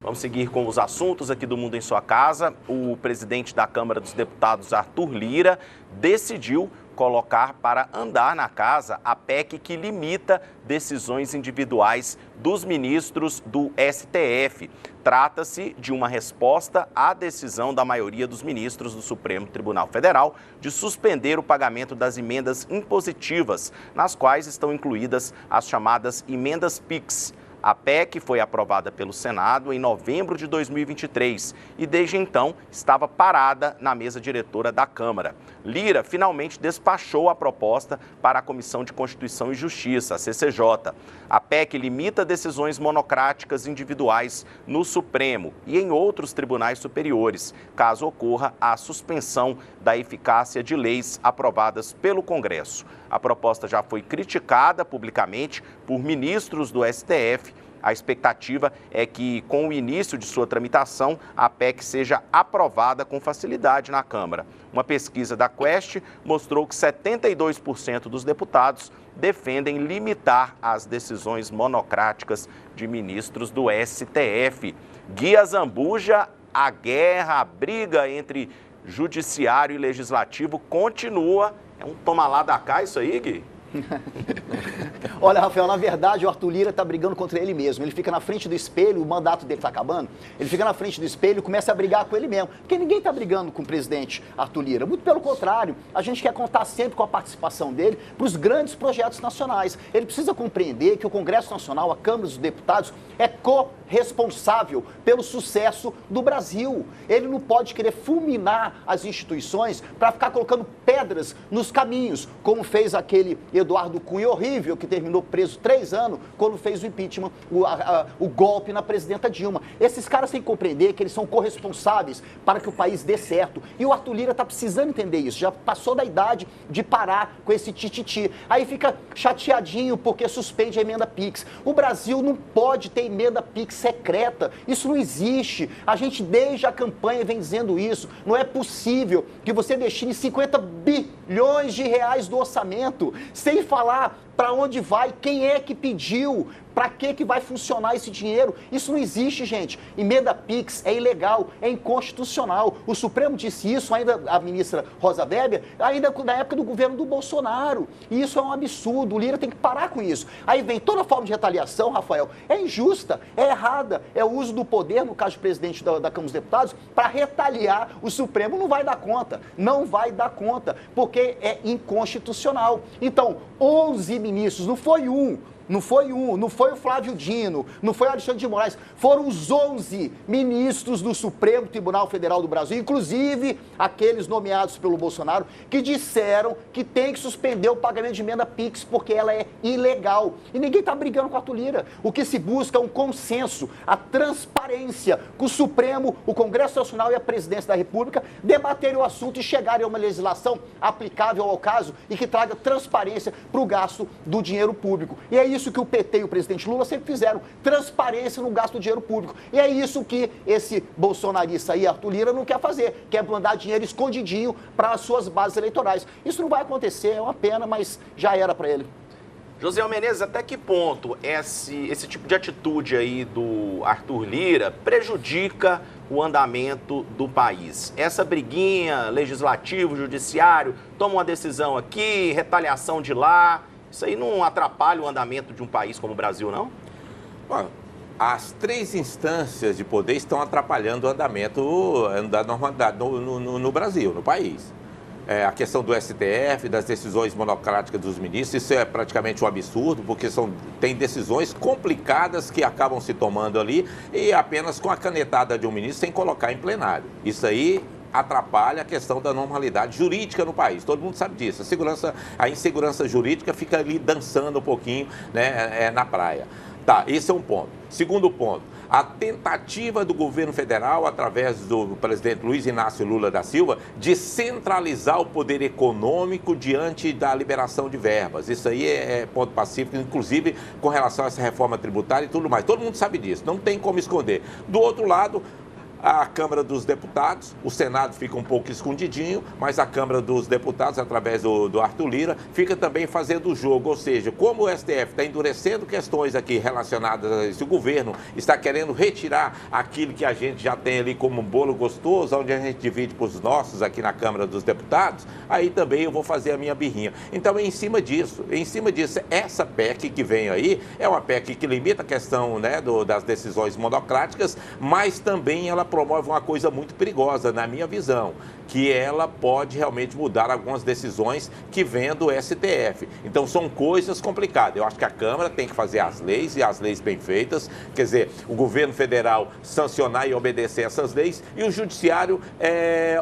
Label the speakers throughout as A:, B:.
A: Vamos seguir com os assuntos aqui do Mundo em Sua Casa. O presidente da Câmara dos Deputados, Arthur Lira, decidiu colocar para andar na casa a PEC que limita decisões individuais dos ministros do STF. Trata-se de uma resposta à decisão da maioria dos ministros do Supremo Tribunal Federal de suspender o pagamento das emendas impositivas, nas quais estão incluídas as chamadas emendas PIX. A PEC foi aprovada pelo Senado em novembro de 2023 e, desde então, estava parada na mesa diretora da Câmara. Lira finalmente despachou a proposta para a Comissão de Constituição e Justiça, a CCJ. A PEC limita decisões monocráticas individuais no Supremo e em outros tribunais superiores, caso ocorra a suspensão da eficácia de leis aprovadas pelo Congresso. A proposta já foi criticada publicamente por ministros do STF. A expectativa é que, com o início de sua tramitação, a PEC seja aprovada com facilidade na Câmara. Uma pesquisa da Quest mostrou que 72% dos deputados defendem limitar as decisões monocráticas de ministros do STF. Guia Zambuja, a guerra, a briga entre judiciário e legislativo continua. É um toma lá da cá isso aí, Gui?
B: Olha, Rafael, na verdade o Arthur Lira está brigando contra ele mesmo. Ele fica na frente do espelho, o mandato dele está acabando, ele fica na frente do espelho e começa a brigar com ele mesmo. Porque ninguém está brigando com o presidente Arthur Lira. Muito pelo contrário, a gente quer contar sempre com a participação dele para os grandes projetos nacionais. Ele precisa compreender que o Congresso Nacional, a Câmara dos Deputados, é corresponsável pelo sucesso do Brasil. Ele não pode querer fulminar as instituições para ficar colocando pedras nos caminhos, como fez aquele Eduardo Cunha horrível, que terminou preso 3 anos, quando fez o impeachment, o golpe na presidenta Dilma. Esses caras têm que compreender que eles são corresponsáveis para que o país dê certo. E o Arthur Lira está precisando entender isso, já passou da idade de parar com esse tititi. Aí fica chateadinho porque suspende a emenda PIX. O Brasil não pode ter emenda PIX secreta, isso não existe. A gente desde a campanha vem dizendo isso. Não é possível que você destine 50 bilhões de reais do orçamento sem falar para onde vai, quem é que pediu, para que vai funcionar esse dinheiro. Isso não existe, gente. Emenda PIX é ilegal, é inconstitucional. O Supremo disse isso, ainda a ministra Rosa Weber, ainda na época do governo do Bolsonaro. E isso é um absurdo, o Lira tem que parar com isso. Aí vem toda forma de retaliação, Rafael, é injusta, é errada, é o uso do poder, no caso do presidente da Câmara dos Deputados, para retaliar. O Supremo não vai dar conta, não vai dar conta, porque é inconstitucional. Então, 11 ministros, não foi um, não foi o Flávio Dino, não foi o Alexandre de Moraes, foram os 11 ministros do Supremo Tribunal Federal do Brasil, inclusive aqueles nomeados pelo Bolsonaro, que disseram que tem que suspender o pagamento de emenda PIX porque ela é ilegal. E ninguém está brigando com a Arthur Lira. O que se busca é um consenso, a transparência, que o Supremo, o Congresso Nacional e a Presidência da República debaterem o assunto e chegarem a uma legislação aplicável ao caso e que traga transparência para o gasto do dinheiro público. E é isso que o PT e o presidente Lula sempre fizeram, transparência no gasto do dinheiro público. E é isso que esse bolsonarista aí, Arthur Lira, não quer fazer, quer mandar dinheiro escondidinho para as suas bases eleitorais. Isso não vai acontecer, é uma pena, mas já era para ele.
A: José Menezes, até que ponto esse tipo de atitude aí do Arthur Lira prejudica o andamento do país? Essa briguinha, legislativo, judiciário, toma uma decisão aqui, retaliação de lá, isso aí não atrapalha o andamento de um país como o Brasil, não?
C: Bom, as 3 instâncias de poder estão atrapalhando o andamento da normalidade no Brasil, no país. A questão do STF, das decisões monocráticas dos ministros, isso é praticamente um absurdo, porque tem decisões complicadas que acabam se tomando ali e apenas com a canetada de um ministro sem colocar em plenário. Isso aí atrapalha a questão da normalidade jurídica no país. Todo mundo sabe disso. A insegurança jurídica fica ali dançando um pouquinho, né, na praia. Tá, esse é um ponto. Segundo ponto, a tentativa do governo federal, através do presidente Luiz Inácio Lula da Silva, de centralizar o poder econômico diante da liberação de verbas. Isso aí é ponto pacífico, inclusive com relação a essa reforma tributária e tudo mais. Todo mundo sabe disso, não tem como esconder. Do outro lado, a Câmara dos Deputados, o Senado fica um pouco escondidinho, mas a Câmara dos Deputados, através do Arthur Lira, fica também fazendo o jogo. Ou seja, como o STF está endurecendo questões aqui relacionadas a isso, o governo está querendo retirar aquilo que a gente já tem ali como um bolo gostoso, onde a gente divide para os nossos aqui na Câmara dos Deputados, aí também eu vou fazer a minha birrinha. Então, em cima disso, essa PEC que vem aí, é uma PEC que limita a questão, né, das decisões monocráticas, mas também ela promove uma coisa muito perigosa, na minha visão, que ela pode realmente mudar algumas decisões que vêm do STF. Então, são coisas complicadas. Eu acho que a Câmara tem que fazer as leis e as leis bem feitas, quer dizer, o governo federal sancionar e obedecer essas leis e o judiciário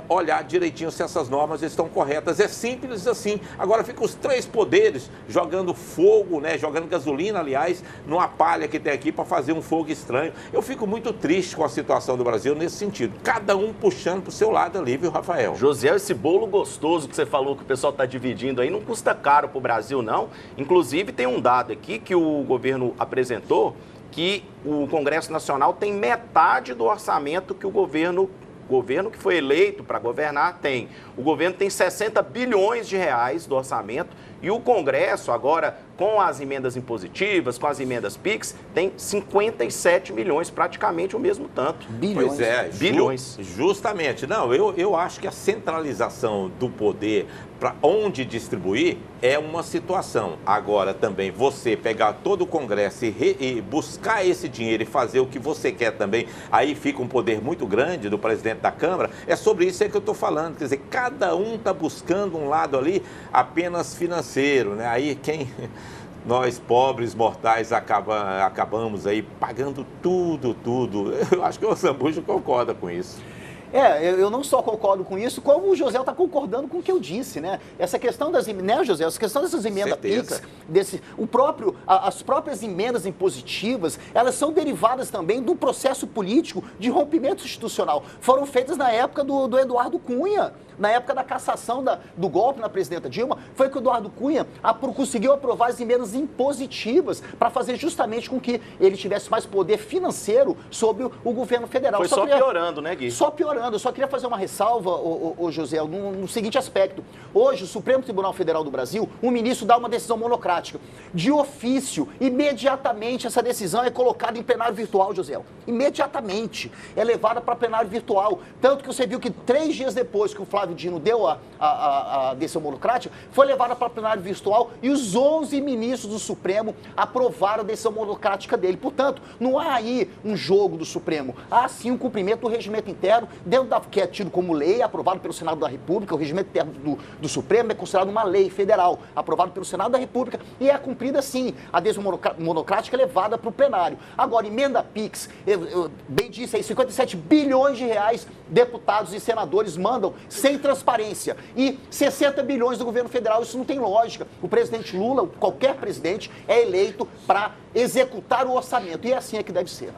C: olhar direitinho se essas normas estão corretas. É simples assim. Agora, ficam os três poderes jogando fogo, né, jogando gasolina, aliás, numa palha que tem aqui para fazer um fogo estranho. Eu fico muito triste com a situação do Brasil nesse sentido. Cada um puxando para o seu lado ali, viu, Rafael?
A: José, esse bolo gostoso que você falou que o pessoal está dividindo aí não custa caro para o Brasil, não. Inclusive, tem um dado aqui que o governo apresentou, que o Congresso Nacional tem metade do orçamento que o governo que foi eleito para governar tem. O governo tem 60 bilhões de reais do orçamento e o Congresso, agora, com as emendas impositivas, com as emendas PIX, tem 57 milhões, praticamente o mesmo tanto.
B: Bilhões.
C: Pois é,
A: bilhões.
C: Justamente. Não, eu acho que a centralização do poder para onde distribuir é uma situação. Agora, também, você pegar todo o Congresso e buscar esse dinheiro e fazer o que você quer também, aí fica um poder muito grande do presidente da Câmara. É sobre isso que eu estou falando. Quer dizer, cada um está buscando um lado ali apenas financeiro, né? Aí nós, pobres mortais, acabamos aí pagando tudo. Eu acho que o Zambujo concorda com isso.
B: Eu não só concordo com isso, como o José está concordando com o que eu disse, né? Essa questão das emendas, né, José? Essa questão dessas emendas PIX, as próprias emendas impositivas, elas são derivadas também do processo político de rompimento institucional. Foram feitas na época do Eduardo Cunha, na época da cassação do golpe na presidenta Dilma, foi que o Eduardo Cunha conseguiu aprovar as emendas impositivas para fazer justamente com que ele tivesse mais poder financeiro sobre o governo federal.
A: Foi só piorando, né, Gui?
B: Só piorando. Eu só queria fazer uma ressalva, José, no seguinte aspecto. Hoje, o Supremo Tribunal Federal do Brasil, o ministro dá uma decisão monocrática. De ofício, imediatamente essa decisão é colocada em plenário virtual, José. Imediatamente. É levada para plenário virtual. Tanto que você viu que 3 dias depois que o Flávio Dino deu a decisão monocrática, foi levada para plenário virtual e os 11 ministros do Supremo aprovaram a decisão monocrática dele. Portanto, não há aí um jogo do Supremo. Há sim um cumprimento do regimento interno, que é tido como lei, aprovado pelo Senado da República. O regimento interno do Supremo é considerado uma lei federal, aprovado pelo Senado da República, e é cumprida sim. A decisão monocrática é levada para o plenário. Agora, emenda PIX, bem disse aí, 57 bilhões de reais deputados e senadores mandam sem transparência. E 60 bilhões do governo federal, isso não tem lógica. O presidente Lula, qualquer presidente, é eleito para executar o orçamento. E é assim é que deve ser.